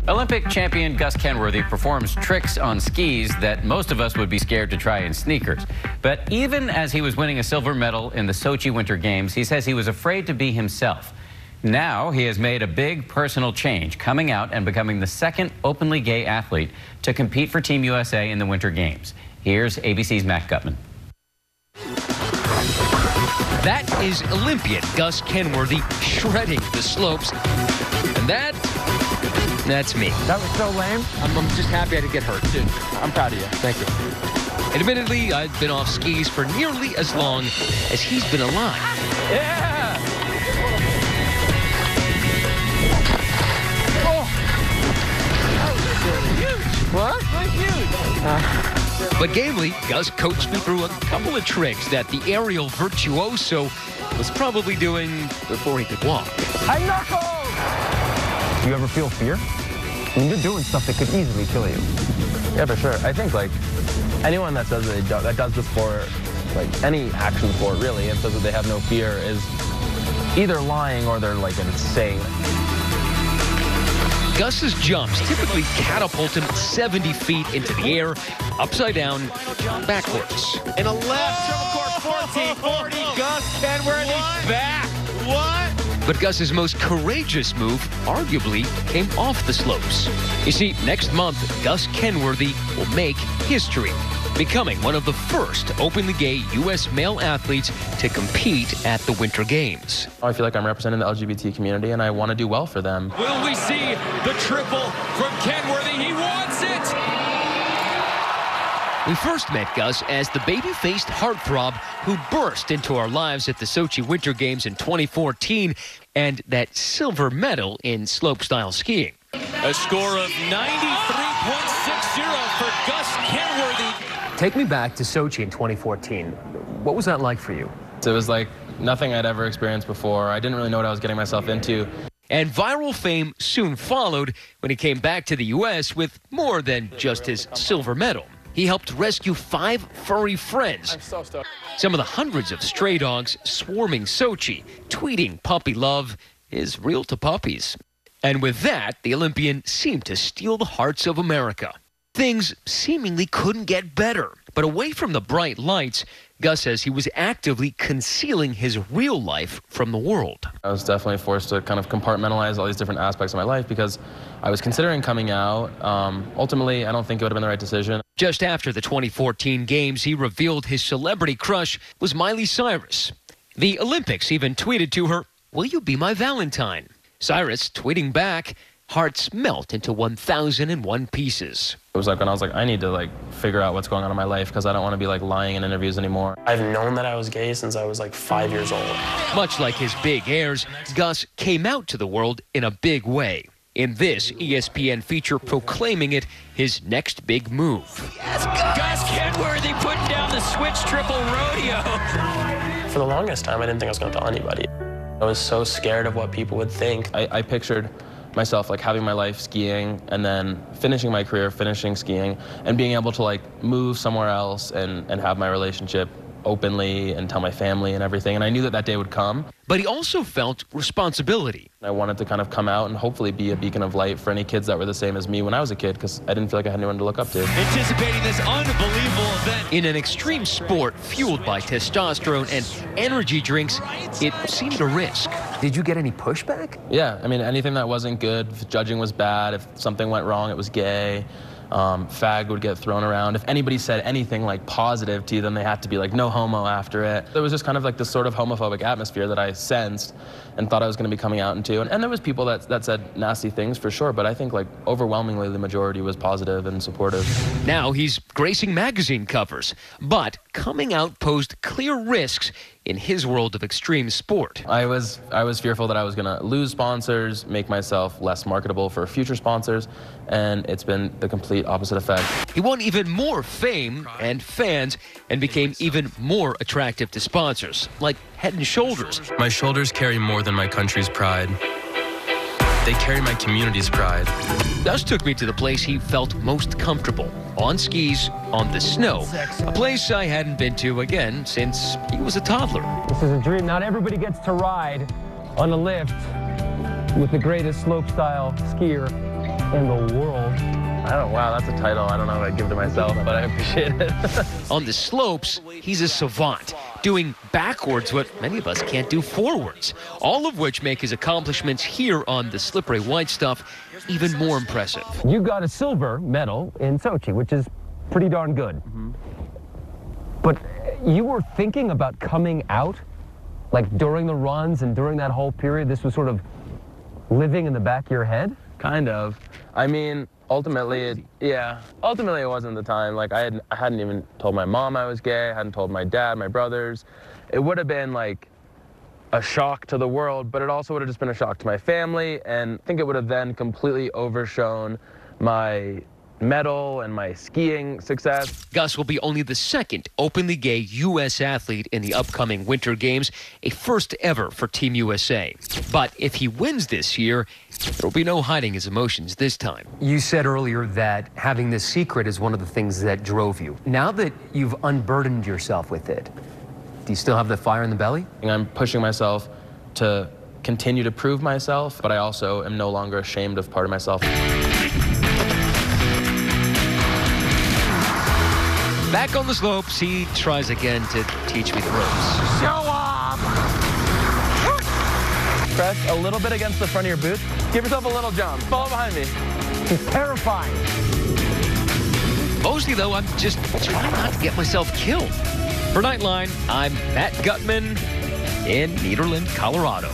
Olympic champion Gus Kenworthy performs tricks on skis that most of us would be scared to try in sneakers. But even as he was winning a silver medal in the Sochi Winter Games, he says he was afraid to be himself. Now he has made a big personal change, coming out and becoming the second openly gay athlete to compete for Team USA in the Winter Games. Here's ABC's Matt Gutman. That is Olympian Gus Kenworthy shredding the slopes. And that's me. That was so lame. I'm just happy I didn't get hurt. Dude, I'm proud of you. Thank you. Admittedly, I've been off skis for nearly as long as he's been alive. Yeah! Oh! That was huge. What? That was huge. But gamely, Gus coached me through a couple of tricks that the aerial virtuoso was probably doing before he could walk. High knuckles! Do you ever feel fear? I mean, you're doing stuff that could easily kill you. Yeah, for sure. I think, like, anyone that says that does this sport, like any action sport really, and says that they have no fear is either lying or they're, like, insane. Gus's jumps typically catapult him 70 feet into the air, upside down, backwards. In a left, triple court 1440, Gus Kenworthy back. What? But Gus's most courageous move arguably came off the slopes. You see, next month, Gus Kenworthy will make history, becoming one of the first openly gay U.S. male athletes to compete at the Winter Games. I feel like I'm representing the LGBT community, and I want to do well for them. Will we see the triple from Kenworthy? He wants it! We first met Gus as the baby-faced heartthrob who burst into our lives at the Sochi Winter Games in 2014 and that silver medal in slopestyle skiing. A score of 93.60 for Gus Kenworthy. Take me back to Sochi in 2014. What was that like for you? It was like nothing I'd ever experienced before. I didn't really know what I was getting myself into. And viral fame soon followed when he came back to the U.S. with more than just his silver medal. He helped rescue 5 furry friends. I'm so stoked. Some of the hundreds of stray dogs swarming Sochi, tweeting puppy love is real to puppies. And with that, the Olympian seemed to steal the hearts of America. Things seemingly couldn't get better. But away from the bright lights, Gus says he was actively concealing his real life from the world. I was definitely forced to kind of compartmentalize all these different aspects of my life because I was considering coming out. Ultimately, I don't think it would have been the right decision. Just after the 2014 Games, he revealed his celebrity crush was Miley Cyrus. The Olympics even tweeted to her, "Will you be my Valentine?" Cyrus tweeting back, "Hearts melt into 1,001 pieces." It was like when I was like, I need to like figure out what's going on in my life because I don't want to be like lying in interviews anymore. I've known that I was gay since I was like 5 years old. Much like his big heirs, Gus came out to the world in a big way. In this ESPN feature proclaiming it his next big move. Yes, Gus Kenworthy putting down the switch triple rodeo. For the longest time, I didn't think I was going to tell anybody. I was so scared of what people would think. I pictured myself like having my life skiing and then finishing my career, finishing skiing, and being able to like move somewhere else and have my relationship openly and tell my family and everything. And I knew that that day would come. But he also felt responsibility. I wanted to kind of come out and hopefully be a beacon of light for any kids that were the same as me when I was a kid because I didn't feel like I had anyone to look up to. Anticipating this unbelievable event. In an extreme sport fueled by testosterone and energy drinks, it seemed a risk. Did you get any pushback? Yeah, I mean, anything that wasn't good, if judging was bad, if something went wrong, it was gay. Fag would get thrown around. If anybody said anything like positive to you, then they had to be like no homo after it. There was just kind of like this sort of homophobic atmosphere that I sensed and thought I was going to be coming out into. And there was people that said nasty things for sure, but I think like overwhelmingly the majority was positive and supportive. Now he's gracing magazine covers, but coming out posed clear risks in his world of extreme sport. I was fearful that I was going to lose sponsors, make myself less marketable for future sponsors, and it's been the complete opposite effect. He won even more fame and fans and became even more attractive to sponsors, like Head & Shoulders. My shoulders carry more than my country's pride. They carry my community's pride. Gus took me to the place he felt most comfortable, on skis, on the snow, a place I hadn't been to again since he was a toddler. This is a dream. Not everybody gets to ride on a lift with the greatest slopestyle skier in the world. I don't know, wow, that's a title I don't know if I'd give to myself, but I appreciate it. On the slopes, he's a savant, doing backwards what many of us can't do forwards, all of which make his accomplishments here on the slippery white stuff even more impressive. You got a silver medal in Sochi, which is pretty darn good. Mm-hmm. But you were thinking about coming out, like during the runs and during that whole period? This was sort of living in the back of your head? Kind of. I mean, ultimately, ultimately it wasn't the time. Like I hadn't even told my mom I was gay. I hadn't told my dad, my brothers. It would have been like a shock to the world, but it also would have just been a shock to my family. And I think it would have then completely overshone my medal and my skiing success. Gus will be only the second openly gay U.S. athlete in the upcoming Winter Games, a first ever for Team USA. But if he wins this year, there'll be no hiding his emotions this time. You said earlier that having this secret is one of the things that drove you. Now that you've unburdened yourself with it, do you still have the fire in the belly? I'm pushing myself to continue to prove myself, but I also am no longer ashamed of part of myself. Back on the slopes, he tries again to teach me the ropes. Show up! Press a little bit against the front of your boots. Give yourself a little jump. Follow behind me. It's terrifying. Mostly, though, I'm just trying not to get myself killed. For Nightline, I'm Matt Gutman in Nederland, Colorado.